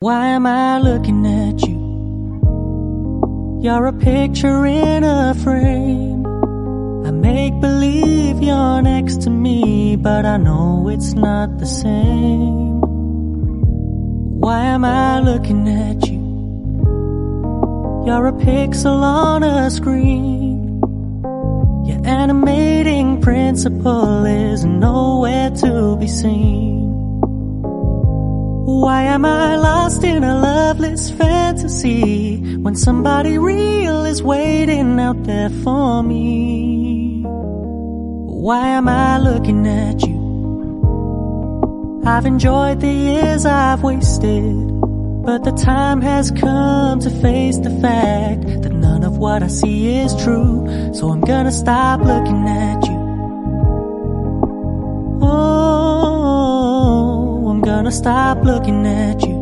Why am I looking at you? You're a picture in a frame. I make believe you're next to me, but I know it's not the same. Why am I looking at you? You're a pixel on a screen. Your animating principle is nowhere to be seen. Why am I lost in a loveless fantasy when somebody real is waiting out there for me? Why am I looking at you? I've enjoyed the years I've wasted, but the time has come to face the fact that none of what I see is true. So I'm gonna stop looking at you. Oh, I'm gonna stop looking at you.